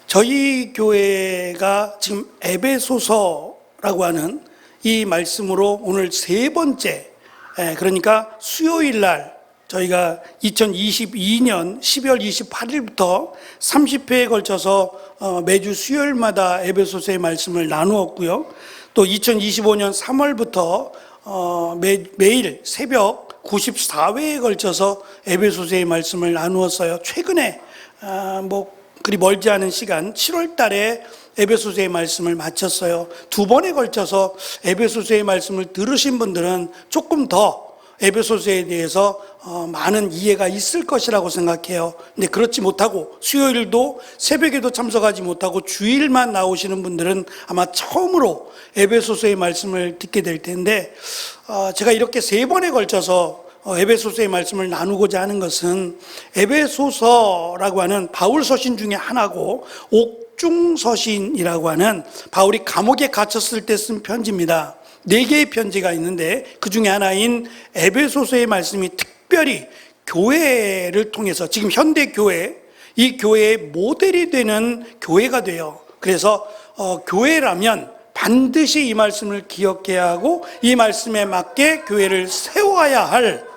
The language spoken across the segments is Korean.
저희 교회가 지금 에베소서라고 하는 이 말씀으로 오늘 세 번째, 그러니까 수요일 날 저희가 2022년 12월 28일부터 30회에 걸쳐서 매주 수요일마다 에베소서의 말씀을 나누었고요. 또 2025년 3월부터 매일 새벽 94회에 걸쳐서 에베소서의 말씀을 나누었어요. 최근에 그리 멀지 않은 시간 7월 달에 에베소서의 말씀을 마쳤어요. 두 번에 걸쳐서 에베소서의 말씀을 들으신 분들은 조금 더 에베소서에 대해서 많은 이해가 있을 것이라고 생각해요. 근데 그렇지 못하고 수요일도 새벽에도 참석하지 못하고 주일만 나오시는 분들은 아마 처음으로 에베소서의 말씀을 듣게 될 텐데, 제가 이렇게 세 번에 걸쳐서 에베소서의 말씀을 나누고자 하는 것은 에베소서라고 하는 바울 서신 중에 하나고 옥중서신이라고 하는 바울이 감옥에 갇혔을 때 쓴 편지입니다. 4개의 편지가 있는데 그 중에 하나인 에베소서의 말씀이 특별히 교회를 통해서 지금 현대 교회, 이 교회의 모델이 되는 교회가 돼요. 그래서 교회라면 반드시 이 말씀을 기억해야 하고 이 말씀에 맞게 교회를 세워야 할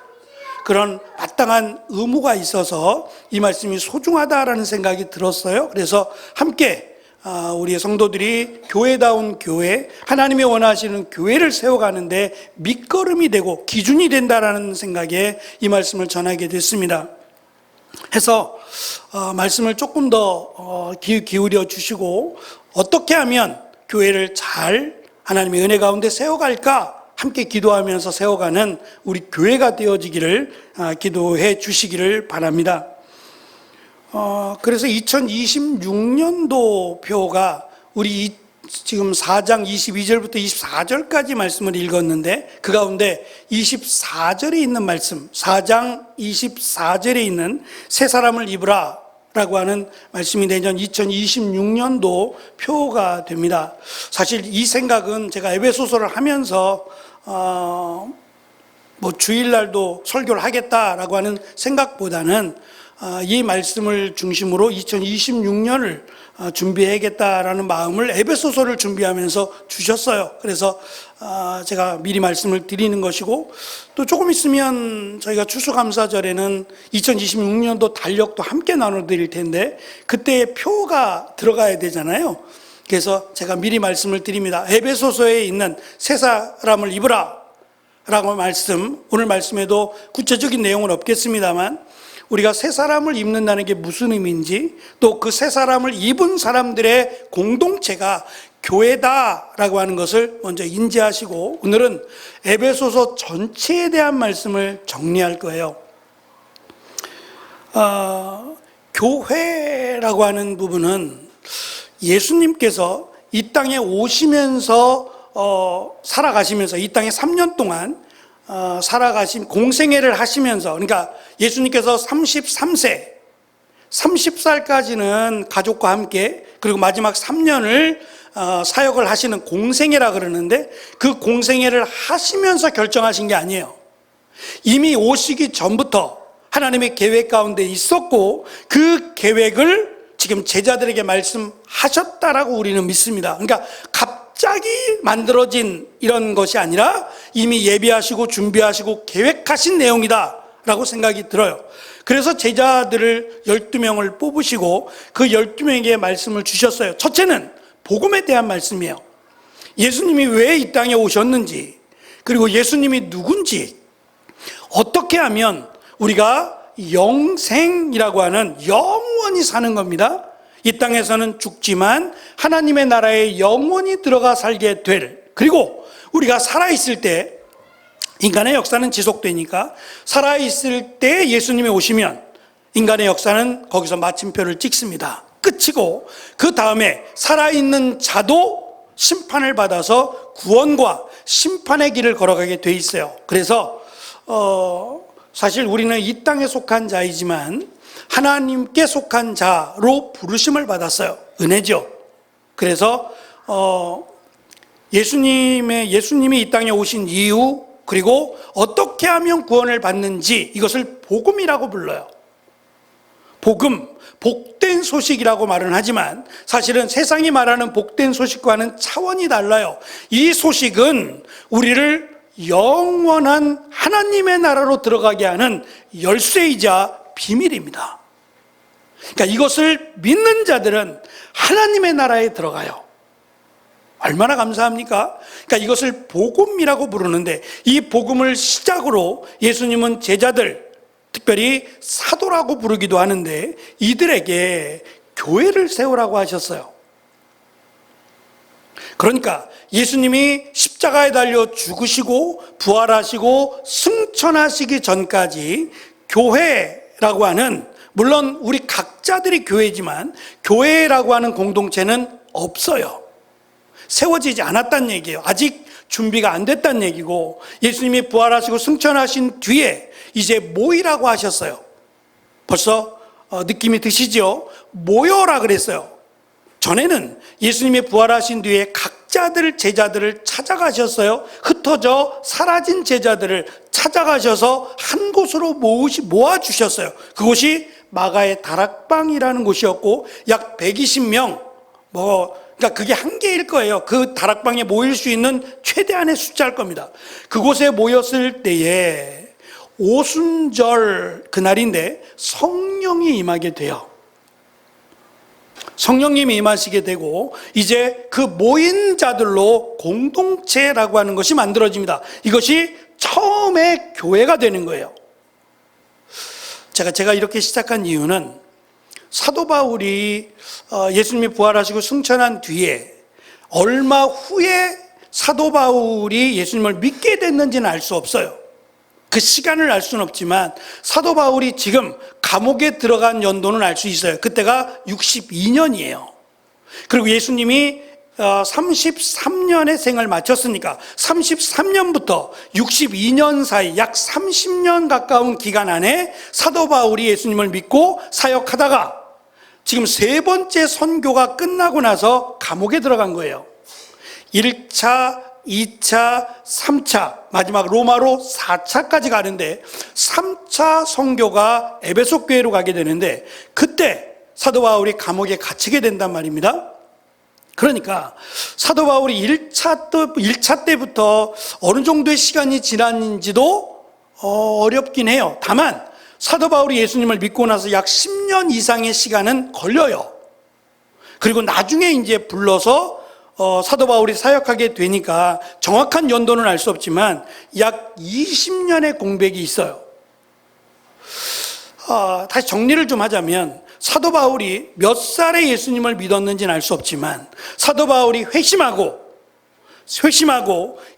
그런 마땅한 의무가 있어서 이 말씀이 소중하다라는 생각이 들었어요. 그래서 함께 우리 성도들이 교회다운 교회, 하나님이 원하시는 교회를 세워가는데 밑거름이 되고 기준이 된다라는 생각에 이 말씀을 전하게 됐습니다. 해서 말씀을 조금 더 기울여 주시고 어떻게 하면 교회를 잘 하나님의 은혜 가운데 세워갈까 함께 기도하면서 세워가는 우리 교회가 되어지기를 기도해 주시기를 바랍니다. 그래서 2026년도 표가 우리 지금 4장 22절부터 24절까지 말씀을 읽었는데 그 가운데 24절에 있는 말씀, 4장 24절에 있는 새 사람을 입으라 라고 하는 말씀이 내년 2026년도 표가 됩니다. 사실 이 생각은 제가 에베소서를 하면서 주일날도 설교를 하겠다라고 하는 생각보다는 이 말씀을 중심으로 2026년을 준비해야겠다라는 마음을 에베소서를 준비하면서 주셨어요. 그래서 제가 미리 말씀을 드리는 것이고, 또 조금 있으면 저희가 추수감사절에는 2026년도 달력도 함께 나눠드릴 텐데 그때 표가 들어가야 되잖아요. 그래서 제가 미리 말씀을 드립니다. 에베소서에 있는 새 사람을 입으라 라고 말씀, 오늘 말씀에도 구체적인 내용은 없겠습니다만 우리가 새 사람을 입는다는 게 무슨 의미인지, 또 그 새 사람을 입은 사람들의 공동체가 교회다라고 하는 것을 먼저 인지하시고 오늘은 에베소서 전체에 대한 말씀을 정리할 거예요. 교회라고 하는 부분은 예수님께서 이 땅에 오시면서 살아가시면서 이 땅에 3년 동안 살아가신 공생애를 하시면서, 그러니까 예수님께서 33세 30살까지는 가족과 함께, 그리고 마지막 3년을 사역을 하시는 공생애라 그러는데 그 공생애를 하시면서 결정하신 게 아니에요. 이미 오시기 전부터 하나님의 계획 가운데 있었고 그 계획을 지금 제자들에게 말씀하셨다라고 우리는 믿습니다. 그러니까 갑자기 만들어진 이런 것이 아니라 이미 예비하시고 준비하시고 계획하신 내용이다 라고 생각이 들어요. 그래서 제자들을 12명을 뽑으시고 그 12명에게 말씀을 주셨어요. 첫째는 복음에 대한 말씀이에요. 예수님이 왜 이 땅에 오셨는지, 그리고 예수님이 누군지, 어떻게 하면 우리가 영생이라고 하는 영원히 사는 겁니다. 이 땅에서는 죽지만 하나님의 나라에 영원히 들어가 살게 될, 그리고 우리가 살아있을 때, 인간의 역사는 지속되니까 살아있을 때 예수님이 오시면 인간의 역사는 거기서 마침표를 찍습니다. 끝이고 그 다음에 살아있는 자도 심판을 받아서 구원과 심판의 길을 걸어가게 돼 있어요. 그래서 사실 우리는 이 땅에 속한 자이지만 하나님께 속한 자로 부르심을 받았어요. 은혜죠. 그래서 예수님이 이 땅에 오신 이유, 그리고 어떻게 하면 구원을 받는지, 이것을 복음이라고 불러요. 복음, 복된 소식이라고 말은 하지만 사실은 세상이 말하는 복된 소식과는 차원이 달라요. 이 소식은 우리를 영원한 하나님의 나라로 들어가게 하는 열쇠이자 비밀입니다. 그러니까 이것을 믿는 자들은 하나님의 나라에 들어가요. 얼마나 감사합니까? 그러니까 이것을 복음이라고 부르는데, 이 복음을 시작으로 예수님은 제자들, 특별히 사도라고 부르기도 하는데, 이들에게 교회를 세우라고 하셨어요. 그러니까 예수님이 십자가에 달려 죽으시고 부활하시고 승천하시기 전까지 교회라고 하는, 물론 우리 각자들이 교회지만 교회라고 하는 공동체는 없어요. 세워지지 않았다는 얘기예요. 아직 준비가 안 됐다는 얘기고, 예수님이 부활하시고 승천하신 뒤에 이제 모이라고 하셨어요. 벌써 느낌이 드시죠? 모여라 그랬어요. 전에는 예수님이 부활하신 뒤에 각자들 제자들을 찾아가셨어요. 흩어져 사라진 제자들을 찾아가셔서 한 곳으로 모아주셨어요. 그곳이 마가의 다락방이라는 곳이었고, 약 120명, 그러니까 그게 한계일 거예요. 그 다락방에 모일 수 있는 최대한의 숫자일 겁니다. 그곳에 모였을 때에 오순절 그날인데 성령이 임하게 돼요. 성령님이 임하시게 되고, 이제 그 모인 자들로 공동체라고 하는 것이 만들어집니다. 이것이 처음에 교회가 되는 거예요. 제가 이렇게 시작한 이유는, 사도 바울이 예수님이 부활하시고 승천한 뒤에 얼마 후에 사도 바울이 예수님을 믿게 됐는지는 알 수 없어요. 그 시간을 알 수는 없지만 사도 바울이 지금 감옥에 들어간 연도는 알 수 있어요. 그때가 62년이에요. 그리고 예수님이 33년의 생을 마쳤으니까 33년부터 62년 사이 약 30년 가까운 기간 안에 사도 바울이 예수님을 믿고 사역하다가 지금 세 번째 선교가 끝나고 나서 감옥에 들어간 거예요. 1차, 2차, 3차, 마지막 로마로 4차까지 가는데 3차 선교가 에베소 교회로 가게 되는데, 그때 사도 바울이 감옥에 갇히게 된단 말입니다. 그러니까 사도 바울이 1차 때부터 어느 정도의 시간이 지났는지도 어렵긴 해요. 다만 사도 바울이 예수님을 믿고 나서 약 10년 이상의 시간은 걸려요. 그리고 나중에 이제 불러서 사도 바울이 사역하게 되니까 정확한 연도는 알 수 없지만 약 20년의 공백이 있어요. 다시 정리를 좀 하자면, 사도 바울이 몇 살에 예수님을 믿었는지는 알 수 없지만 사도 바울이 회심하고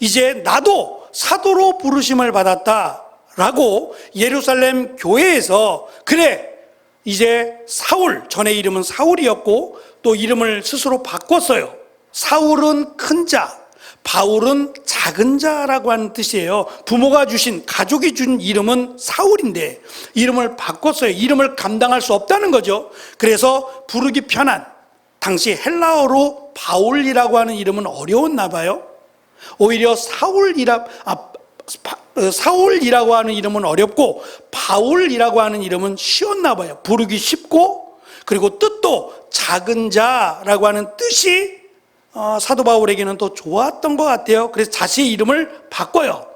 이제 나도 사도로 부르심을 받았다라고 예루살렘 교회에서, 그래 이제 사울, 전에 이름은 사울이었고 또 이름을 스스로 바꿨어요. 사울은 큰 자, 바울은 작은 자라고 하는 뜻이에요. 부모가 주신, 가족이 준 이름은 사울인데 이름을 바꿨어요. 이름을 감당할 수 없다는 거죠. 그래서 부르기 편한, 당시 헬라어로 바울이라고 하는 이름은 어려웠나 봐요. 오히려 사울이라고 하는 이름은 어렵고 바울이라고 하는 이름은 쉬웠나 봐요. 부르기 쉽고, 그리고 뜻도 작은 자라고 하는 뜻이 사도 바울에게는 더 좋았던 것 같아요. 그래서 다시 이름을 바꿔요.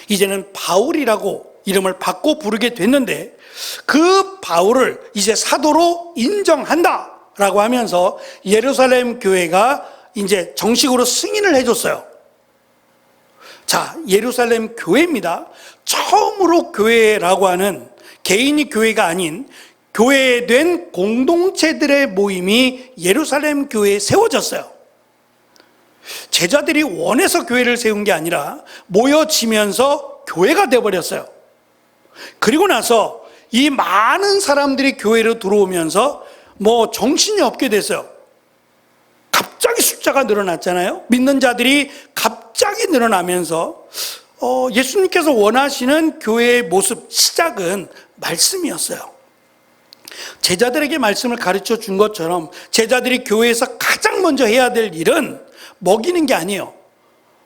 이제는 바울이라고 이름을 바꿔 부르게 됐는데, 그 바울을 이제 사도로 인정한다라고 하면서 예루살렘 교회가 이제 정식으로 승인을 해줬어요. 자, 예루살렘 교회입니다. 처음으로 교회라고 하는, 개인이 교회가 아닌 교회된 공동체들의 모임이 예루살렘 교회에 세워졌어요. 제자들이 원해서 교회를 세운 게 아니라 모여지면서 교회가 되어버렸어요. 그리고 나서 이 많은 사람들이 교회로 들어오면서 정신이 없게 됐어요. 갑자기 숫자가 늘어났잖아요. 믿는 자들이 갑자기 늘어나면서 예수님께서 원하시는 교회의 모습, 시작은 말씀이었어요. 제자들에게 말씀을 가르쳐 준 것처럼 제자들이 교회에서 가장 먼저 해야 될 일은 먹이는 게 아니에요.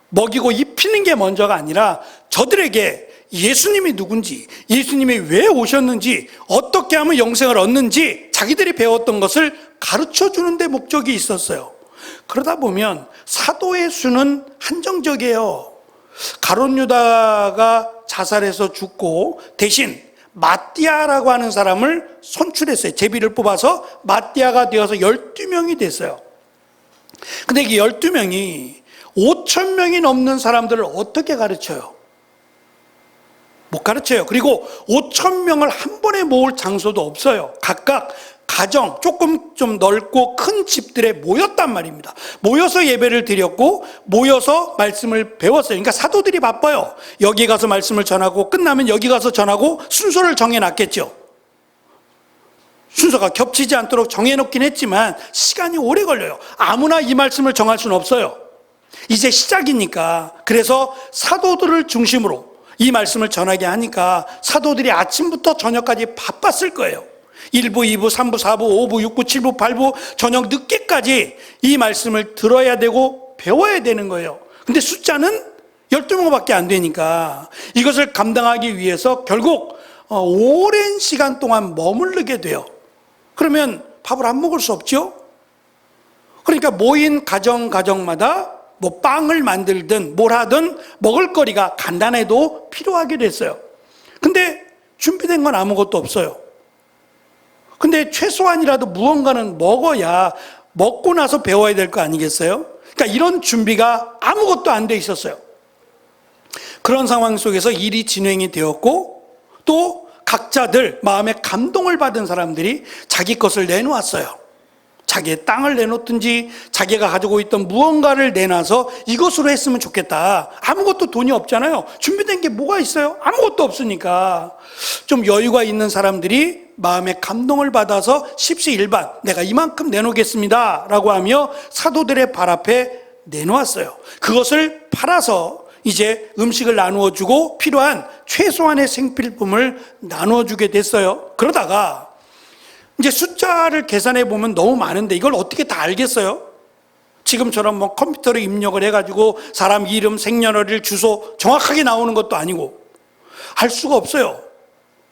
먹이고 입히는 게 먼저가 아니라 저들에게 예수님이 누군지, 예수님이 왜 오셨는지, 어떻게 하면 영생을 얻는지 자기들이 배웠던 것을 가르쳐 주는 데 목적이 있었어요. 그러다 보면 사도의 수는 한정적이에요. 가룟 유다가 자살해서 죽고 대신 마띠아라고 하는 사람을 선출했어요. 제비를 뽑아서 마띠아가 되어서 12명이 됐어요. 근데 이 12명이 5,000명이 넘는 사람들을 어떻게 가르쳐요? 못 가르쳐요. 그리고 5,000명을 한 번에 모을 장소도 없어요. 각각 가정, 조금 좀 넓고 큰 집들에 모였단 말입니다. 모여서 예배를 드렸고 모여서 말씀을 배웠어요. 그러니까 사도들이 바빠요. 여기 가서 말씀을 전하고 끝나면 여기 가서 전하고 순서를 정해놨겠죠. 순서가 겹치지 않도록 정해놓긴 했지만 시간이 오래 걸려요. 아무나 이 말씀을 정할 수는 없어요. 이제 시작이니까. 그래서 사도들을 중심으로 이 말씀을 전하게 하니까 사도들이 아침부터 저녁까지 바빴을 거예요. 1부, 2부, 3부, 4부, 5부, 6부, 7부, 8부 저녁 늦게까지 이 말씀을 들어야 되고 배워야 되는 거예요. 근데 숫자는 12명밖에 안 되니까 이것을 감당하기 위해서 결국 오랜 시간 동안 머무르게 돼요. 그러면 밥을 안 먹을 수 없죠? 그러니까 모인 가정마다 뭐 빵을 만들든 뭘 하든 먹을거리가 간단해도 필요하게 됐어요. 근데 준비된 건 아무것도 없어요. 근데 최소한이라도 무언가는 먹어야 먹고 나서 배워야 될 거 아니겠어요? 그러니까 이런 준비가 아무것도 안 돼 있었어요. 그런 상황 속에서 일이 진행이 되었고 또 각자들 마음에 감동을 받은 사람들이 자기 것을 내놓았어요. 자기의 땅을 내놓든지 자기가 가지고 있던 무언가를 내놔서 이것으로 했으면 좋겠다. 아무것도 돈이 없잖아요. 준비된 게 뭐가 있어요? 아무것도 없으니까 좀 여유가 있는 사람들이 마음에 감동을 받아서 십시일반 내가 이만큼 내놓겠습니다 라고 하며 사도들의 발 앞에 내놓았어요. 그것을 팔아서 이제 음식을 나누어 주고 필요한 최소한의 생필품을 나누어 주게 됐어요. 그러다가 이제 숫자를 계산해 보면 너무 많은데 이걸 어떻게 다 알겠어요? 지금처럼 뭐 컴퓨터로 입력을 해가지고 사람 이름, 생년월일, 주소 정확하게 나오는 것도 아니고 알 수가 없어요.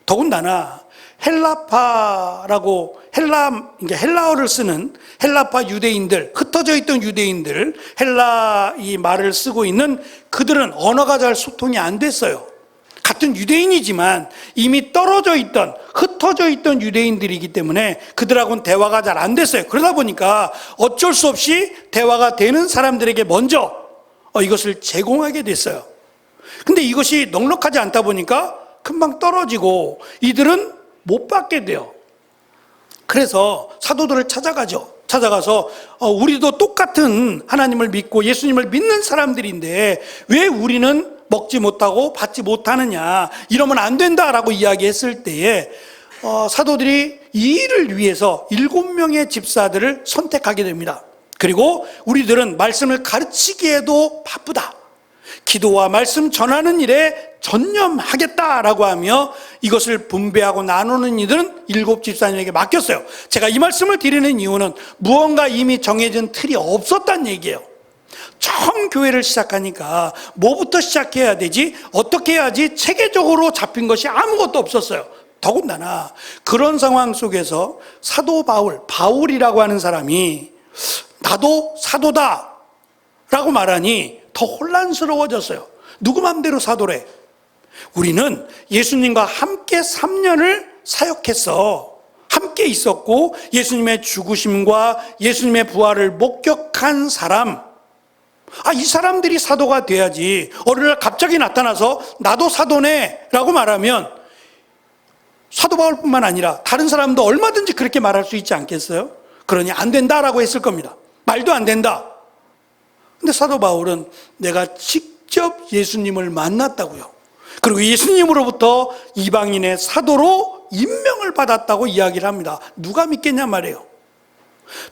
더군다나 헬라파라고 헬라어를 쓰는 헬라파 유대인들, 흩어져 있던 유대인들, 헬라 이 말을 쓰고 있는 그들은 언어가 잘 소통이 안 됐어요. 같은 유대인이지만 이미 떨어져 있던, 흩어져 있던 유대인들이기 때문에 그들하고는 대화가 잘 안 됐어요. 그러다 보니까 어쩔 수 없이 대화가 되는 사람들에게 먼저 이것을 제공하게 됐어요. 근데 이것이 넉넉하지 않다 보니까 금방 떨어지고 이들은 못 받게 돼요. 그래서 사도들을 찾아가죠. 찾아가서 우리도 똑같은 하나님을 믿고 예수님을 믿는 사람들인데 왜 우리는 먹지 못하고 받지 못하느냐, 이러면 안 된다라고 이야기했을 때에 사도들이 이 일을 위해서 7명의 집사들을 선택하게 됩니다. 그리고 우리들은 말씀을 가르치기에도 바쁘다, 기도와 말씀 전하는 일에 전념하겠다라고 하며 이것을 분배하고 나누는 일은 7 집사님에게 맡겼어요. 제가 이 말씀을 드리는 이유는 무언가 이미 정해진 틀이 없었다는 얘기예요. 처음 교회를 시작하니까 뭐부터 시작해야 되지? 어떻게 해야지? 체계적으로 잡힌 것이 아무것도 없었어요. 더군다나 그런 상황 속에서 사도 바울이라고 하는 사람이 나도 사도다 라고 말하니 더 혼란스러워졌어요. 누구 맘대로 사도래? 우리는 예수님과 함께 3년을 사역했어. 함께 있었고 예수님의 죽으심과 예수님의 부활을 목격한 사람, 이 사람들이 사도가 돼야지. 어느 날 갑자기 나타나서 나도 사도네 라고 말하면 사도 바울뿐만 아니라 다른 사람도 얼마든지 그렇게 말할 수 있지 않겠어요? 그러니 안 된다라고 했을 겁니다. 말도 안 된다. 근데 사도 바울은 내가 직접 예수님을 만났다고요. 그리고 예수님으로부터 이방인의 사도로 임명을 받았다고 이야기를 합니다. 누가 믿겠냐 말이에요.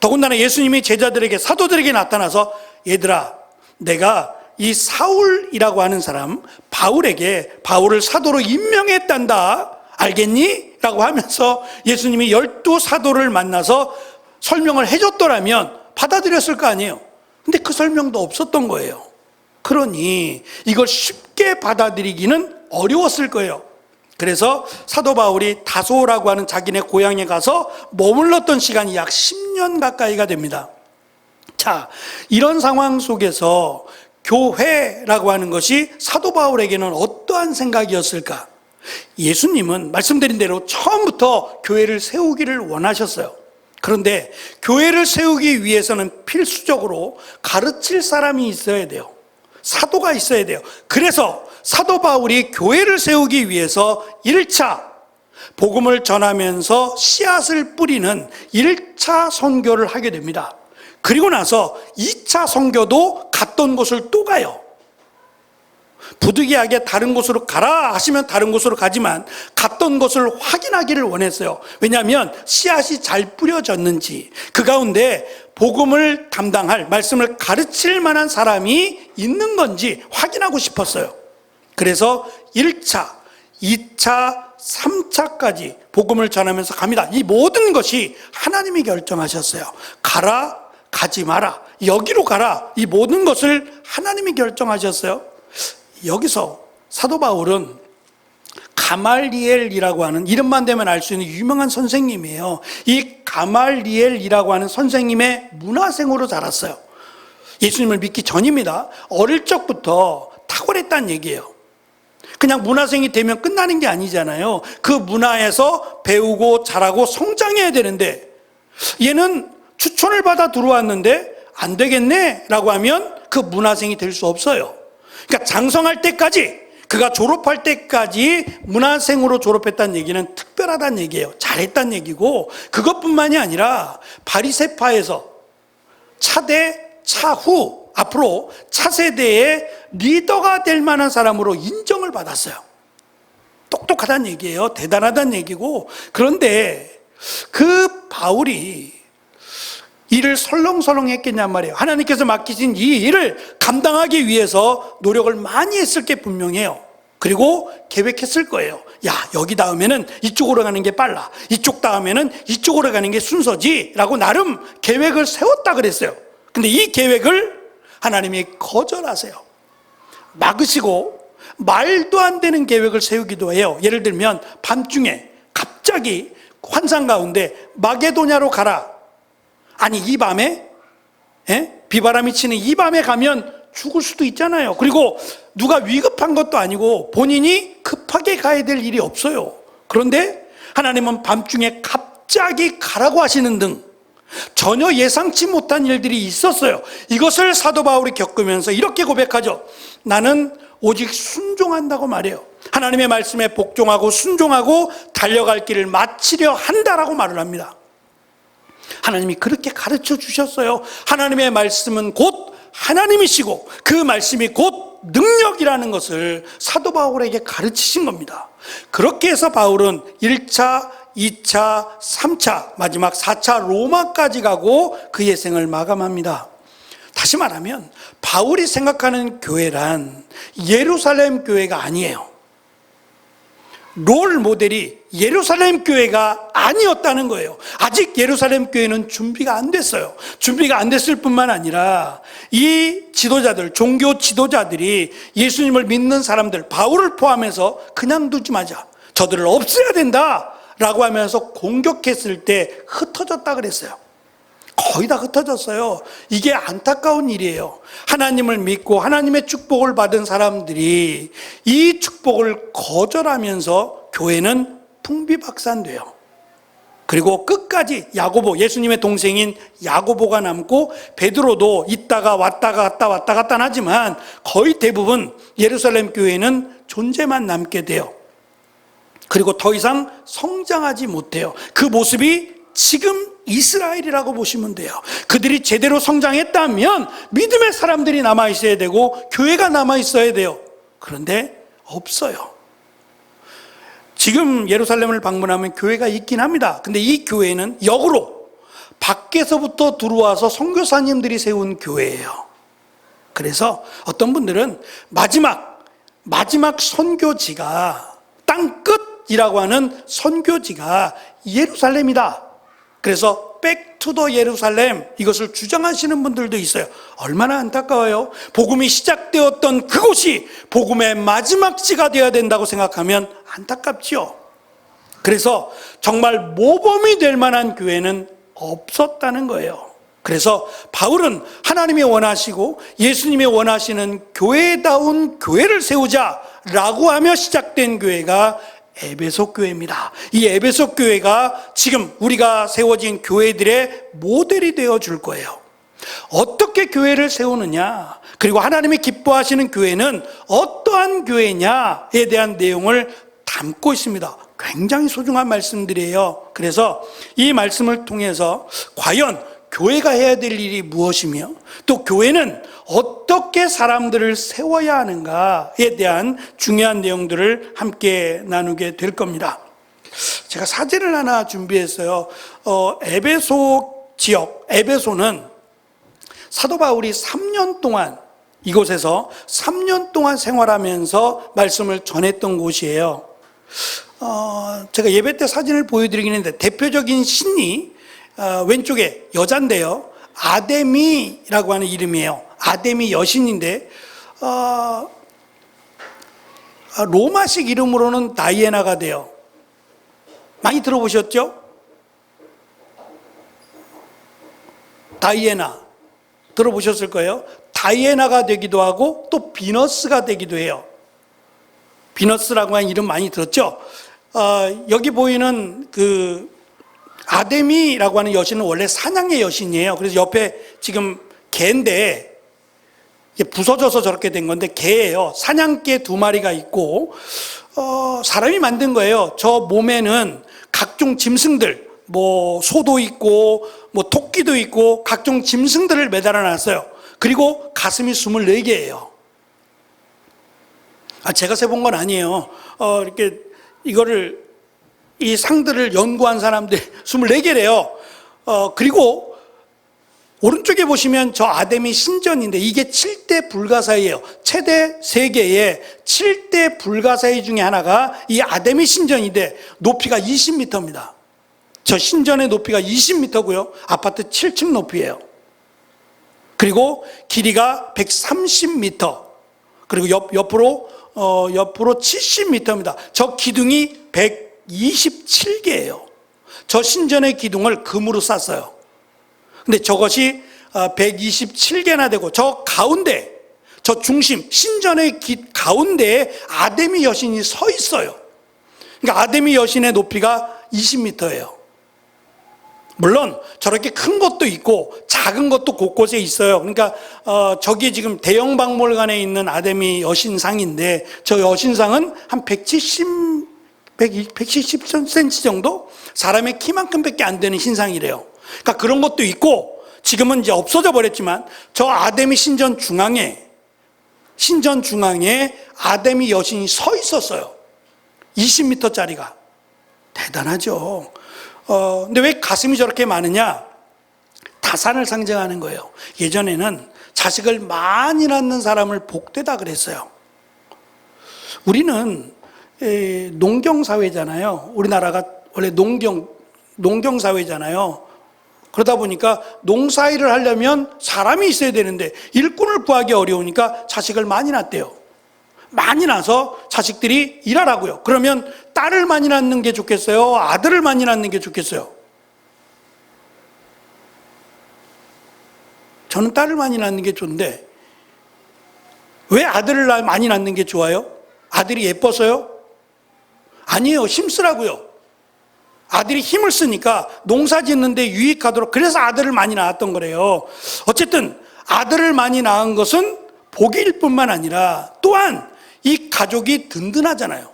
더군다나 예수님이 제자들에게, 사도들에게 나타나서 얘들아, 내가 이 사울이라고 하는 사람 바울에게 바울을 사도로 임명했단다, 알겠니? 라고 하면서 예수님이 12 사도를 만나서 설명을 해줬더라면 받아들였을 거 아니에요. 근데 그 설명도 없었던 거예요. 그러니 이걸 쉽게 받아들이기는 어려웠을 거예요. 그래서 사도 바울이 다소라고 하는 자기네 고향에 가서 머물렀던 시간이 약 10년 가까이가 됩니다. 자, 이런 상황 속에서 교회라고 하는 것이 사도 바울에게는 어떠한 생각이었을까? 예수님은 말씀드린 대로 처음부터 교회를 세우기를 원하셨어요. 그런데 교회를 세우기 위해서는 필수적으로 가르칠 사람이 있어야 돼요. 사도가 있어야 돼요. 그래서 사도 바울이 교회를 세우기 위해서 1차 복음을 전하면서 씨앗을 뿌리는 1차 선교를 하게 됩니다. 그리고 나서 2차 선교도 갔던 곳을 또 가요. 부득이하게 다른 곳으로 가라 하시면 다른 곳으로 가지만 갔던 곳을 확인하기를 원했어요. 왜냐하면 씨앗이 잘 뿌려졌는지, 그 가운데 복음을 담당할, 말씀을 가르칠 만한 사람이 있는 건지 확인하고 싶었어요. 그래서 1차, 2차, 3차까지 복음을 전하면서 갑니다. 이 모든 것이 하나님이 결정하셨어요. 가라, 가지 마라, 여기로 가라, 이 모든 것을 하나님이 결정하셨어요. 여기서 사도 바울은 가말리엘이라고 하는, 이름만 되면 알 수 있는 유명한 선생님이에요. 이 가말리엘이라고 하는 선생님의 문화생으로 자랐어요. 예수님을 믿기 전입니다. 어릴 적부터 탁월했다는 얘기예요. 그냥 문화생이 되면 끝나는 게 아니잖아요. 그 문화에서 배우고 자라고 성장해야 되는데, 얘는 추천을 받아 들어왔는데 안 되겠네 라고 하면 그 문화생이 될 수 없어요. 그러니까 장성할 때까지, 그가 졸업할 때까지 문화생으로 졸업했다는 얘기는 특별하다는 얘기예요. 잘했다는 얘기고, 그것뿐만이 아니라 바리새파에서 차대, 차후, 앞으로 차세대의 리더가 될 만한 사람으로 인정을 받았어요. 똑똑하다는 얘기예요. 대단하다는 얘기고, 그런데 그 바울이 일을 설렁설렁 했겠냔 말이에요. 하나님께서 맡기신 이 일을 감당하기 위해서 노력을 많이 했을 게 분명해요. 그리고 계획했을 거예요. 야, 여기 다음에는 이쪽으로 가는 게 빨라, 이쪽 다음에는 이쪽으로 가는 게 순서지 라고 나름 계획을 세웠다 그랬어요. 근데 이 계획을 하나님이 거절하세요. 막으시고 말도 안 되는 계획을 세우기도 해요. 예를 들면 밤중에 갑자기 환상 가운데 마게도냐로 가라. 아니, 이 밤에, 비바람이 치는 이 밤에 가면 죽을 수도 있잖아요. 그리고 누가 위급한 것도 아니고 본인이 급하게 가야 될 일이 없어요. 그런데 하나님은 밤중에 갑자기 가라고 하시는 등 전혀 예상치 못한 일들이 있었어요. 이것을 사도 바울이 겪으면서 이렇게 고백하죠. 나는 오직 순종한다고 말해요. 하나님의 말씀에 복종하고 순종하고 달려갈 길을 마치려 한다라고 말을 합니다. 하나님이 그렇게 가르쳐 주셨어요. 하나님의 말씀은 곧 하나님이시고 그 말씀이 곧 능력이라는 것을 사도 바울에게 가르치신 겁니다. 그렇게 해서 바울은 1차, 2차, 3차, 마지막 4차 로마까지 가고 그의 생을 마감합니다. 다시 말하면 바울이 생각하는 교회란 예루살렘 교회가 아니에요. 롤 모델이 예루살렘 교회가 아니었다는 거예요. 아직 예루살렘 교회는 준비가 안 됐어요. 준비가 안 됐을 뿐만 아니라 이 지도자들, 종교 지도자들이 예수님을 믿는 사람들, 바울을 포함해서 그냥 두지 마자, 저들을 없애야 된다 라고 하면서 공격했을 때 흩어졌다 그랬어요. 거의 다 흩어졌어요. 이게 안타까운 일이에요. 하나님을 믿고 하나님의 축복을 받은 사람들이 이 축복을 거절하면서 교회는 풍비박산돼요. 그리고 끝까지 야고보, 예수님의 동생인 야고보가 남고, 베드로도 있다가 왔다 갔다 하지만 거의 대부분 예루살렘 교회는 존재만 남게 돼요. 그리고 더 이상 성장하지 못해요. 그 모습이 지금 이스라엘이라고 보시면 돼요. 그들이 제대로 성장했다면 믿음의 사람들이 남아있어야 되고 교회가 남아있어야 돼요. 그런데 없어요. 지금 예루살렘을 방문하면 교회가 있긴 합니다. 근데 이 교회는 역으로 밖에서부터 들어와서 선교사님들이 세운 교회예요. 그래서 어떤 분들은 마지막 선교지가, 땅끝이라고 하는 선교지가 예루살렘이다. 그래서 투 더 예루살렘 이것을 주장하시는 분들도 있어요. 얼마나 안타까워요. 복음이 시작되었던 그곳이 복음의 마지막지가 되어야 된다고 생각하면 안타깝지요. 그래서 정말 모범이 될 만한 교회는 없었다는 거예요. 그래서 바울은 하나님이 원하시고 예수님이 원하시는 교회다운 교회를 세우자라고 하며 시작된 교회가 에베소 교회입니다. 이 에베소 교회가 지금 우리가 세워진 교회들의 모델이 되어 줄 거예요. 어떻게 교회를 세우느냐, 그리고 하나님이 기뻐하시는 교회는 어떠한 교회냐에 대한 내용을 담고 있습니다. 굉장히 소중한 말씀들이에요. 그래서 이 말씀을 통해서 과연 교회가 해야 될 일이 무엇이며 또 교회는 어떻게 사람들을 세워야 하는가에 대한 중요한 내용들을 함께 나누게 될 겁니다. 제가 사진을 하나 준비했어요. 에베소 지역, 에베소는 사도 바울이 3년 동안 이곳에서 3년 동안 생활하면서 말씀을 전했던 곳이에요. 제가 예배 때 사진을 보여드리긴 했는데 대표적인 신이 왼쪽에 여잔데요. 아데미라고 하는 이름이에요. 아데미 여신인데 로마식 이름으로는 다이애나가 돼요. 많이 들어보셨죠? 다이애나 들어보셨을 거예요. 다이애나가 되기도 하고 또 비너스가 되기도 해요. 비너스라고 하는 이름 많이 들었죠? 여기 보이는 그 아데미라고 하는 여신은 원래 사냥의 여신이에요. 그래서 옆에 지금 개인데 부서져서 저렇게 된 건데 개예요. 사냥개 2마리가 있고 사람이 만든 거예요. 저 몸에는 각종 짐승들, 뭐 소도 있고 뭐 토끼도 있고 각종 짐승들을 매달아 놨어요. 그리고 가슴이 24개예요. 제가 세본 건 아니에요. 이렇게 이거를 이 상들을 연구한 사람들 24개래요. 그리고 오른쪽에 보시면 저 아데미 신전인데 이게 7대 불가사의예요. 최대 세계의 7대 불가사의 중에 하나가 이 아데미 신전인데 높이가 20m입니다. 저 신전의 높이가 20m고요. 아파트 7층 높이에요. 그리고 길이가 130m. 그리고 옆으로 70m입니다. 저 기둥이 127개예요. 저 신전의 기둥을 금으로 쌌어요. 근데 저것이 127개나 되고 저 가운데, 저 중심, 신전의 가운데에 아데미 여신이 서 있어요. 그러니까 아데미 여신의 높이가 20m예요. 물론 저렇게 큰 것도 있고 작은 것도 곳곳에 있어요. 그러니까 저기 지금 대형 박물관에 있는 아데미 여신상인데 저 여신상은 한 170cm 정도? 사람의 키만큼밖에 안 되는 신상이래요. 그러니까 그런 것도 있고 지금은 이제 없어져 버렸지만 저 아데미 신전 중앙에 아데미 여신이 서 있었어요. 20m짜리가. 대단하죠. 근데 왜 가슴이 저렇게 많으냐? 다산을 상징하는 거예요. 예전에는 자식을 많이 낳는 사람을 복되다 그랬어요. 우리는 농경사회잖아요. 우리나라가 원래 농경사회잖아요. 그러다 보니까 농사일을 하려면 사람이 있어야 되는데 일꾼을 구하기 어려우니까 자식을 많이 낳대요. 많이 낳아서 자식들이 일하라고요. 그러면 딸을 많이 낳는 게 좋겠어요? 아들을 많이 낳는 게 좋겠어요? 저는 딸을 많이 낳는 게 좋은데 왜 아들을 많이 낳는 게 좋아요? 아들이 예뻐서요? 아니에요. 힘쓰라고요. 아들이 힘을 쓰니까 농사 짓는데 유익하도록, 그래서 아들을 많이 낳았던 거래요. 어쨌든 아들을 많이 낳은 것은 복일 뿐만 아니라 또한 이 가족이 든든하잖아요.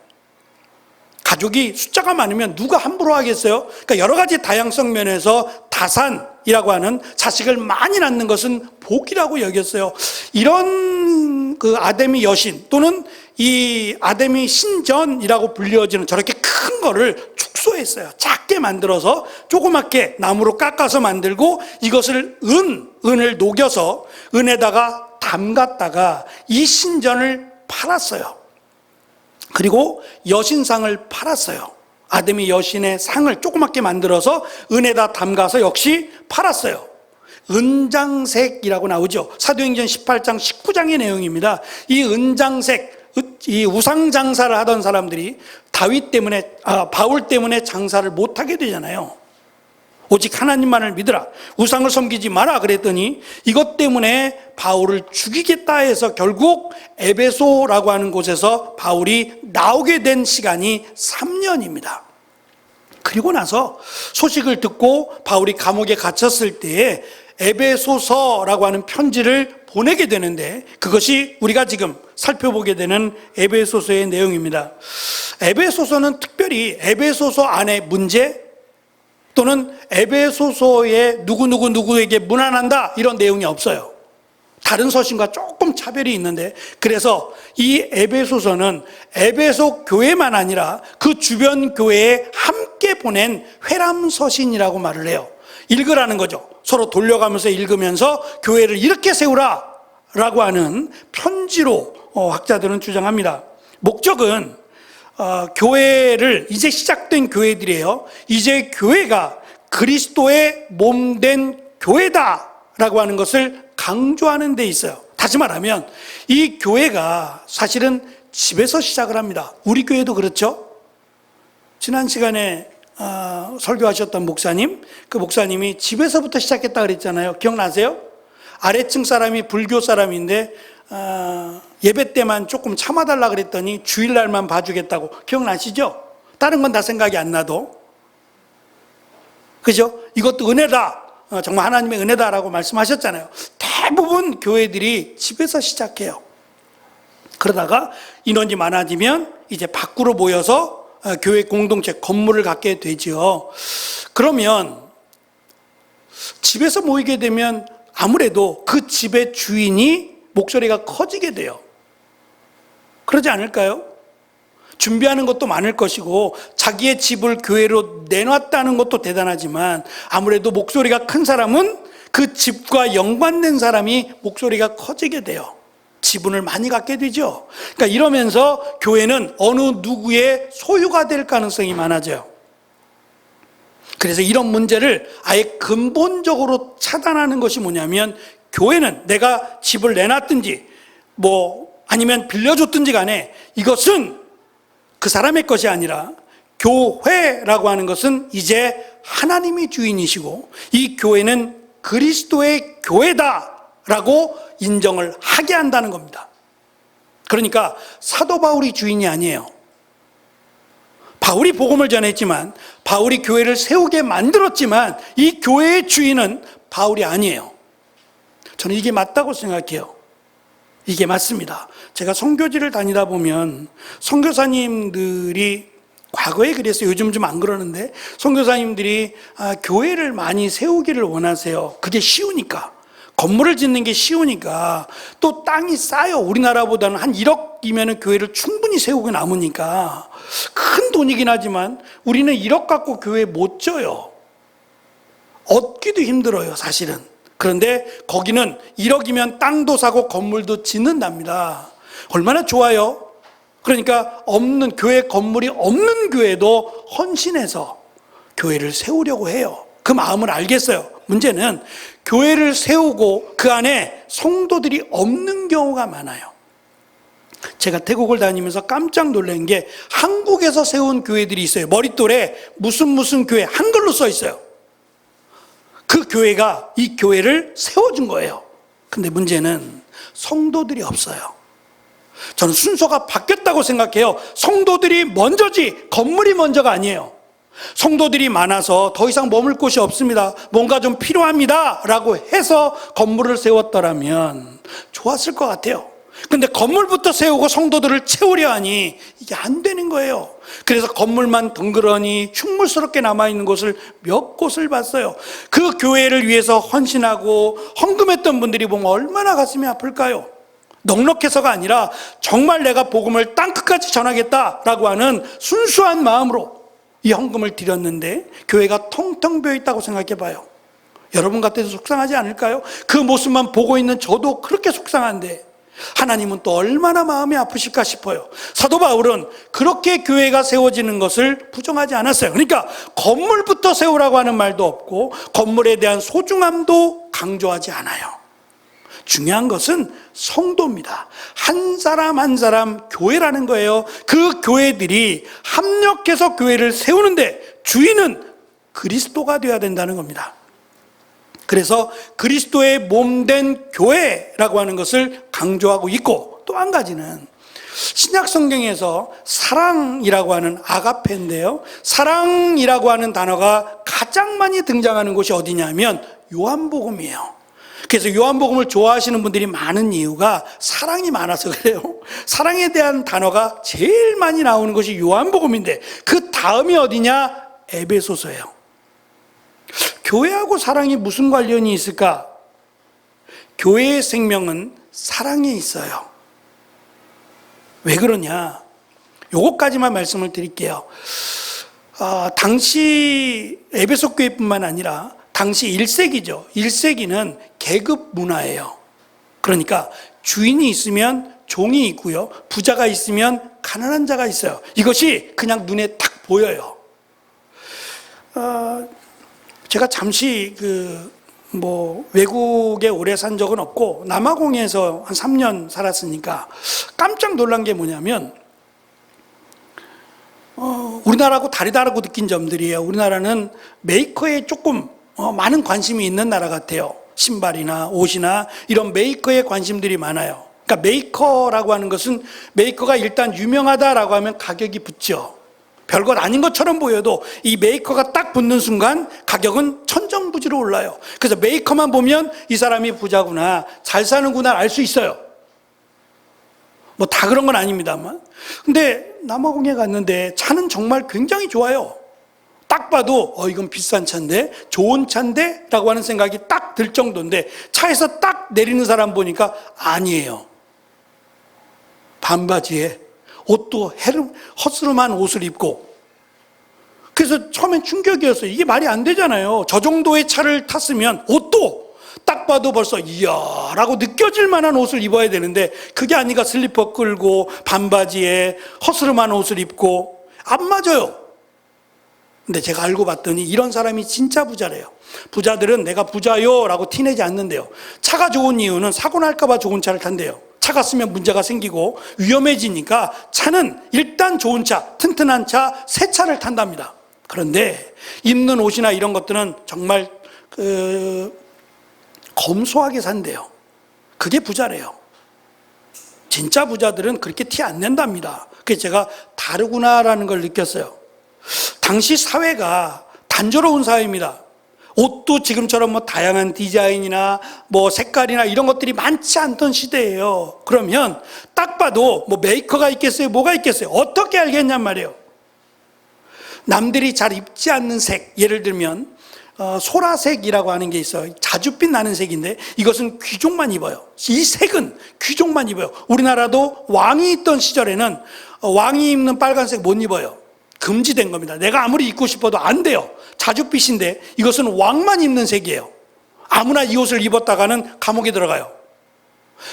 가족이 숫자가 많으면 누가 함부로 하겠어요? 그러니까 여러 가지 다양성 면에서 다산이라고 하는 자식을 많이 낳는 것은 복이라고 여겼어요. 이런 그 아데미 여신 또는 이 아데미 신전이라고 불려지는 저렇게 큰 거를 축소했어요. 작게 만들어서 조그맣게 나무로 깎아서 만들고 이것을 은을 녹여서 은에다가 담갔다가 이 신전을 팔았어요. 그리고 여신상을 팔았어요. 아데미 여신의 상을 조그맣게 만들어서 은에다 담가서 역시 팔았어요. 은장색이라고 나오죠. 사도행전 18장 19장의 내용입니다. 이 은장색, 이 우상 장사를 하던 사람들이 바울 때문에 장사를 못하게 되잖아요. 오직 하나님만을 믿으라, 우상을 섬기지 마라 그랬더니 이것 때문에 바울을 죽이겠다 해서 결국 에베소라고 하는 곳에서 바울이 나오게 된 시간이 3년입니다. 그리고 나서 소식을 듣고 바울이 감옥에 갇혔을 때에 에베소서라고 하는 편지를 보내게 되는데, 그것이 우리가 지금 살펴보게 되는 에베소서의 내용입니다. 에베소서는 특별히 에베소서 안에 문제 또는 에베소서에 누구에게 문안한다 이런 내용이 없어요. 다른 서신과 조금 차별이 있는데, 그래서 이 에베소서는 에베소 교회만 아니라 그 주변 교회에 함께 보낸 회람 서신이라고 말을 해요. 읽으라는 거죠. 서로 돌려가면서 읽으면서 교회를 이렇게 세우라 라고 하는 편지로 학자들은 주장합니다. 목적은 교회를, 이제 시작된 교회들이에요. 이제 교회가 그리스도의 몸된 교회다 라고 하는 것을 강조하는 데 있어요. 다시 말하면 이 교회가 사실은 집에서 시작을 합니다. 우리 교회도 그렇죠. 지난 시간에 설교하셨던 목사님, 그 목사님이 집에서부터 시작했다 그랬잖아요. 기억나세요? 아래층 사람이 불교 사람인데 예배 때만 조금 참아달라 그랬더니 주일날만 봐주겠다고. 기억나시죠? 다른 건 다 생각이 안 나도. 그죠? 이것도 은혜다, 정말 하나님의 은혜다라고 말씀하셨잖아요. 대부분 교회들이 집에서 시작해요. 그러다가 인원이 많아지면 이제 밖으로 모여서 교회 공동체, 건물을 갖게 되죠. 그러면 집에서 모이게 되면 아무래도 그 집의 주인이 목소리가 커지게 돼요. 그러지 않을까요? 준비하는 것도 많을 것이고 자기의 집을 교회로 내놨다는 것도 대단하지만 아무래도 목소리가 큰 사람은 그 집과 연관된 사람이 목소리가 커지게 돼요. 지분을 많이 갖게 되죠. 그러니까 이러면서 교회는 어느 누구의 소유가 될 가능성이 많아져요. 그래서 이런 문제를 아예 근본적으로 차단하는 것이 뭐냐면, 교회는 내가 집을 내놨든지 아니면 빌려줬든지 간에 이것은 그 사람의 것이 아니라 교회라고 하는 것은 이제 하나님이 주인이시고 이 교회는 그리스도의 교회다라고 인정을 하게 한다는 겁니다. 그러니까 사도 바울이 주인이 아니에요. 바울이 복음을 전했지만, 바울이 교회를 세우게 만들었지만 이 교회의 주인은 바울이 아니에요. 저는 이게 맞다고 생각해요. 이게 맞습니다. 제가 선교지를 다니다 보면 선교사님들이, 과거에 그랬어요. 요즘 좀 안 그러는데, 선교사님들이 교회를 많이 세우기를 원하세요. 그게 쉬우니까. 건물을 짓는 게 쉬우니까. 또 땅이 싸요. 우리나라보다는 한 1억이면 교회를 충분히 세우고 남으니까. 큰 돈이긴 하지만 우리는 1억 갖고 교회 못 져요. 얻기도 힘들어요, 사실은. 그런데 거기는 1억이면 땅도 사고 건물도 짓는답니다. 얼마나 좋아요. 그러니까 교회 건물이 없는 교회도 헌신해서 교회를 세우려고 해요. 그 마음을 알겠어요. 문제는 교회를 세우고 그 안에 성도들이 없는 경우가 많아요. 제가 태국을 다니면서 깜짝 놀란 게, 한국에서 세운 교회들이 있어요. 머릿돌에 무슨 교회 한글로 써 있어요. 그 교회가 이 교회를 세워준 거예요. 근데 문제는 성도들이 없어요. 저는 순서가 바뀌었다고 생각해요. 성도들이 먼저지 건물이 먼저가 아니에요. 성도들이 많아서 더 이상 머물 곳이 없습니다, 뭔가 좀 필요합니다 라고 해서 건물을 세웠더라면 좋았을 것 같아요. 근데 건물부터 세우고 성도들을 채우려 하니 이게 안 되는 거예요. 그래서 건물만 덩그러니 흉물스럽게 남아있는 곳을 몇 곳을 봤어요. 그 교회를 위해서 헌신하고 헌금했던 분들이 보면 얼마나 가슴이 아플까요? 넉넉해서가 아니라 정말 내가 복음을 땅끝까지 전하겠다라고 하는 순수한 마음으로 이 헌금을 드렸는데 교회가 텅텅 비어있다고 생각해 봐요. 여러분 같아도 속상하지 않을까요? 그 모습만 보고 있는 저도 그렇게 속상한데, 하나님은 또 얼마나 마음이 아프실까 싶어요. 사도 바울은 그렇게 교회가 세워지는 것을 부정하지 않았어요. 그러니까 건물부터 세우라고 하는 말도 없고 건물에 대한 소중함도 강조하지 않아요. 중요한 것은 성도입니다. 한 사람 한 사람 교회라는 거예요. 그 교회들이 합력해서 교회를 세우는데 주인은 그리스도가 되어야 된다는 겁니다. 그래서 그리스도의 몸된 교회라고 하는 것을 강조하고 있고, 또 한 가지는 신약 성경에서 사랑이라고 하는 아가페인데요, 사랑이라고 하는 단어가 가장 많이 등장하는 곳이 어디냐면 요한복음이에요. 그래서 요한복음을 좋아하시는 분들이 많은 이유가 사랑이 많아서 그래요. 사랑에 대한 단어가 제일 많이 나오는 것이 요한복음인데 그 다음이 어디냐? 에베소서예요. 교회하고 사랑이 무슨 관련이 있을까? 교회의 생명은 사랑에 있어요. 왜 그러냐? 요것까지만 말씀을 드릴게요. 당시 에베소 교회뿐만 아니라 당시 1세기죠. 1세기는 계급 문화예요. 그러니까 주인이 있으면 종이 있고요, 부자가 있으면 가난한 자가 있어요. 이것이 그냥 눈에 딱 보여요. 제가 잠시 외국에 오래 산 적은 없고 남아공에서 한 3년 살았으니까 깜짝 놀란 게 뭐냐면 우리나라하고 다르다고 느낀 점들이에요. 우리나라는 메이커에 조금 많은 관심이 있는 나라 같아요. 신발이나 옷이나 이런 메이커에 관심들이 많아요. 그러니까 메이커라고 하는 것은 메이커가 일단 유명하다라고 하면 가격이 붙죠. 별것 아닌 것처럼 보여도 이 메이커가 딱 붙는 순간 가격은 천정부지로 올라요. 그래서 메이커만 보면 이 사람이 부자구나, 잘 사는구나 알 수 있어요. 뭐 다 그런 건 아닙니다만. 근데 남아공에 갔는데 차는 정말 굉장히 좋아요. 딱 봐도 이건 비싼 차인데, 좋은 차인데 라고 하는 생각이 딱 들 정도인데 차에서 딱 내리는 사람 보니까 아니에요. 반바지에 옷도 허스름한 옷을 입고. 그래서 처음엔 충격이었어요. 이게 말이 안 되잖아요. 저 정도의 차를 탔으면 옷도 딱 봐도 벌써 이야 라고 느껴질 만한 옷을 입어야 되는데 그게 아니라 슬리퍼 끌고 반바지에 허스름한 옷을 입고 안 맞아요. 근데 제가 알고 봤더니 이런 사람이 진짜 부자래요. 부자들은 내가 부자요 라고 티내지 않는데요, 차가 좋은 이유는 사고 날까 봐 좋은 차를 탄대요. 차가 쓰면 문제가 생기고 위험해지니까 차는 일단 좋은 차, 튼튼한 차, 새 차를 탄답니다. 그런데 입는 옷이나 이런 것들은 정말 검소하게 산대요. 그게 부자래요. 진짜 부자들은 그렇게 티 안 낸답니다. 그래서 제가 다르구나라는 걸 느꼈어요. 당시 사회가 단조로운 사회입니다. 옷도 지금처럼 뭐 다양한 디자인이나 뭐 색깔이나 이런 것들이 많지 않던 시대예요. 그러면 딱 봐도 뭐 메이커가 있겠어요? 뭐가 있겠어요? 어떻게 알겠냔 말이에요. 남들이 잘 입지 않는 색, 예를 들면 소라색이라고 하는 게 있어요. 자줏빛 나는 색인데 이것은 귀족만 입어요. 이 색은 귀족만 입어요. 우리나라도 왕이 있던 시절에는 왕이 입는 빨간색 못 입어요. 금지된 겁니다. 내가 아무리 입고 싶어도 안 돼요. 자줏빛인데 이것은 왕만 입는 색이에요. 아무나 이 옷을 입었다가는 감옥에 들어가요.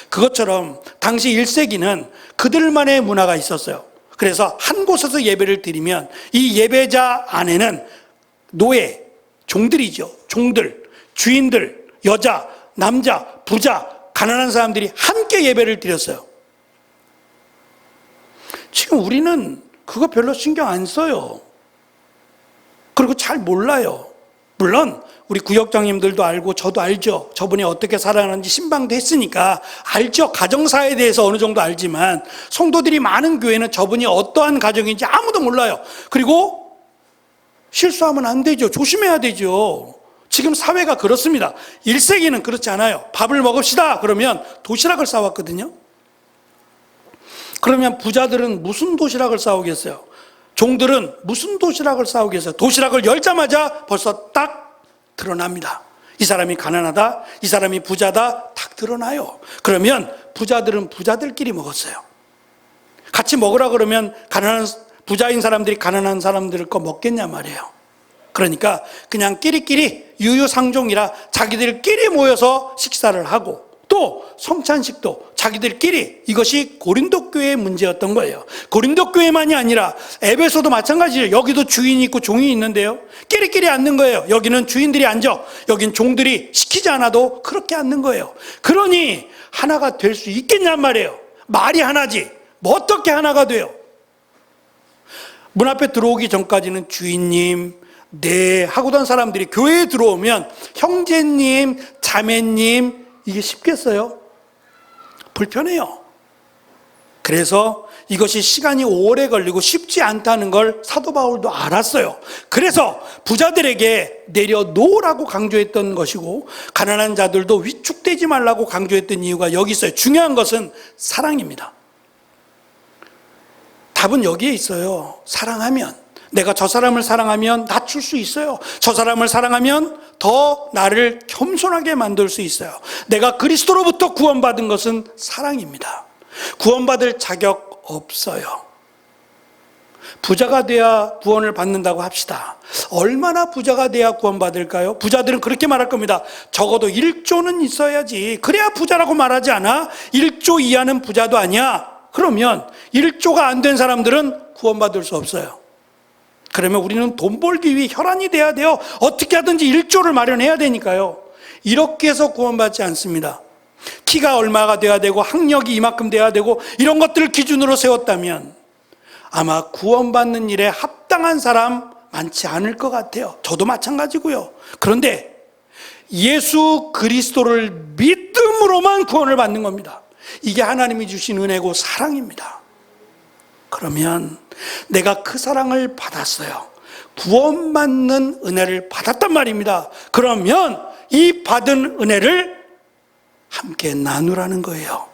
그것처럼 당시 1세기는 그들만의 문화가 있었어요. 그래서 한 곳에서 예배를 드리면 이 예배자 안에는 노예, 종들이죠. 종들, 주인들, 여자, 남자, 부자, 가난한 사람들이 함께 예배를 드렸어요. 지금 우리는 그거 별로 신경 안 써요. 그리고 잘 몰라요. 물론 우리 구역장님들도 알고 저도 알죠. 저분이 어떻게 살아가는지 신방도 했으니까 알죠. 가정사에 대해서 어느 정도 알지만 성도들이 많은 교회는 저분이 어떠한 가정인지 아무도 몰라요. 그리고 실수하면 안 되죠. 조심해야 되죠. 지금 사회가 그렇습니다. 1세기는 그렇지 않아요. 밥을 먹읍시다 그러면 도시락을 싸왔거든요. 그러면 부자들은 무슨 도시락을 싸오겠어요? 종들은 무슨 도시락을 싸오겠어요? 도시락을 열자마자 벌써 딱 드러납니다. 이 사람이 가난하다, 이 사람이 부자다, 딱 드러나요. 그러면 부자들은 부자들끼리 먹었어요. 같이 먹으라 그러면 가난한 부자인 사람들이 가난한 사람들 거 먹겠냐 말이에요. 그러니까 그냥 끼리끼리 유유상종이라 자기들끼리 모여서 식사를 하고, 또 또 성찬식도 자기들끼리, 이것이 고린도 교회의 문제였던 거예요. 고린도 교회만이 아니라 에베소도 마찬가지예요. 여기도 주인이 있고 종이 있는데요, 끼리끼리 앉는 거예요. 여기는 주인들이 앉아, 여긴 종들이 시키지 않아도 그렇게 앉는 거예요. 그러니 하나가 될 수 있겠냔 말이에요. 말이 하나지 뭐 어떻게 하나가 돼요? 문 앞에 들어오기 전까지는 주인님, 네 하고던 사람들이 교회에 들어오면 형제님, 자매님, 이게 쉽겠어요? 불편해요. 그래서 이것이 시간이 오래 걸리고 쉽지 않다는 걸 사도 바울도 알았어요. 그래서 부자들에게 내려놓으라고 강조했던 것이고, 가난한 자들도 위축되지 말라고 강조했던 이유가 여기 있어요. 중요한 것은 사랑입니다. 답은 여기에 있어요. 사랑하면, 내가 저 사람을 사랑하면 낮출 수 있어요. 저 사람을 사랑하면 더 나를 겸손하게 만들 수 있어요. 내가 그리스도로부터 구원받은 것은 사랑입니다. 구원받을 자격 없어요. 부자가 돼야 구원을 받는다고 합시다. 얼마나 부자가 돼야 구원받을까요? 부자들은 그렇게 말할 겁니다. 적어도 1조는 있어야지, 그래야 부자라고 말하지 않아? 1조 이하는 부자도 아니야. 그러면 1조가 안 된 사람들은 구원받을 수 없어요. 그러면 우리는 돈 벌기 위해 혈안이 돼야 돼요. 어떻게 하든지 1조를 마련해야 되니까요. 이렇게 해서 구원받지 않습니다. 키가 얼마가 돼야 되고 학력이 이만큼 돼야 되고 이런 것들을 기준으로 세웠다면 아마 구원받는 일에 합당한 사람 많지 않을 것 같아요. 저도 마찬가지고요. 그런데 예수 그리스도를 믿음으로만 구원을 받는 겁니다. 이게 하나님이 주신 은혜고 사랑입니다. 그러면 내가 그 사랑을 받았어요. 구원받는 은혜를 받았단 말입니다. 그러면 이 받은 은혜를 함께 나누라는 거예요.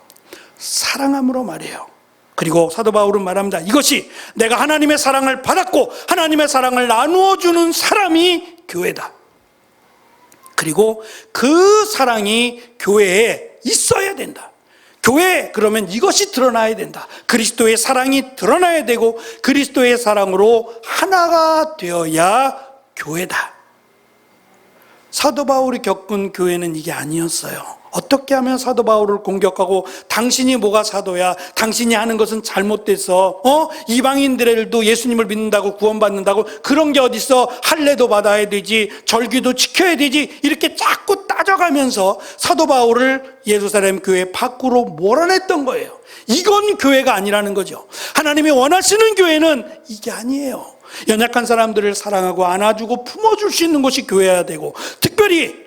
사랑함으로 말이에요. 그리고 사도 바울은 말합니다. 이것이 내가 하나님의 사랑을 받았고 하나님의 사랑을 나누어주는 사람이 교회다. 그리고 그 사랑이 교회에 있어야 된다. 교회, 그러면 이것이 드러나야 된다. 그리스도의 사랑이 드러나야 되고 그리스도의 사랑으로 하나가 되어야 교회다. 사도 바울이 겪은 교회는 이게 아니었어요. 어떻게 하면 사도 바울을 공격하고 당신이 뭐가 사도야, 당신이 하는 것은 잘못돼서 이방인들도 예수님을 믿는다고 구원받는다고, 그런 게 어딨어, 할례도 받아야 되지, 절기도 지켜야 되지, 이렇게 자꾸 따져가면서 사도 바울을 예루살렘 교회 밖으로 몰아냈던 거예요. 이건 교회가 아니라는 거죠. 하나님이 원하시는 교회는 이게 아니에요. 연약한 사람들을 사랑하고 안아주고 품어줄 수 있는 것이 교회여야 되고, 특별히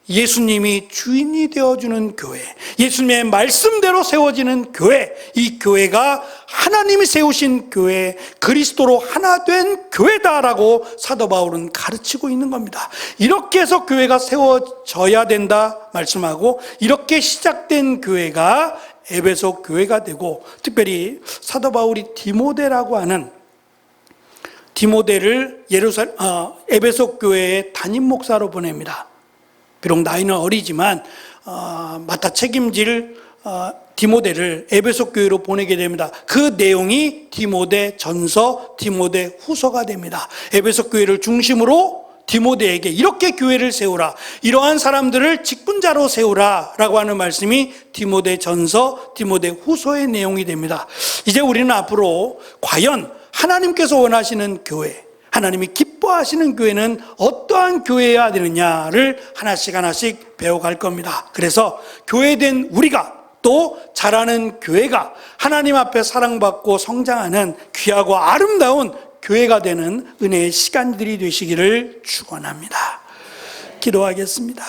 예수님이 주인이 되어주는 교회, 예수님의 말씀대로 세워지는 교회, 이 교회가 하나님이 세우신 교회, 그리스도로 하나 된 교회다라고 사도 바울은 가르치고 있는 겁니다. 이렇게 해서 교회가 세워져야 된다 말씀하고, 이렇게 시작된 교회가 에베소 교회가 되고, 특별히 사도 바울이 디모데라고 하는 디모데를 에베소 교회의 담임 목사로 보냅니다. 비록 나이는 어리지만 맡아 책임질 디모데를 에베소 교회로 보내게 됩니다. 그 내용이 디모데 전서, 디모데 후서가 됩니다. 에베소 교회를 중심으로 디모데에게 이렇게 교회를 세우라, 이러한 사람들을 직분자로 세우라 라고 하는 말씀이 디모데 전서, 디모데 후서의 내용이 됩니다. 이제 우리는 앞으로 과연 하나님께서 원하시는 교회, 하나님이 기뻐하시는 교회는 어떠한 교회여야 되느냐를 하나씩 배워갈 겁니다. 그래서 교회된 우리가, 또 자라는 교회가 하나님 앞에 사랑받고 성장하는 귀하고 아름다운 교회가 되는 은혜의 시간들이 되시기를 축원합니다. 기도하겠습니다.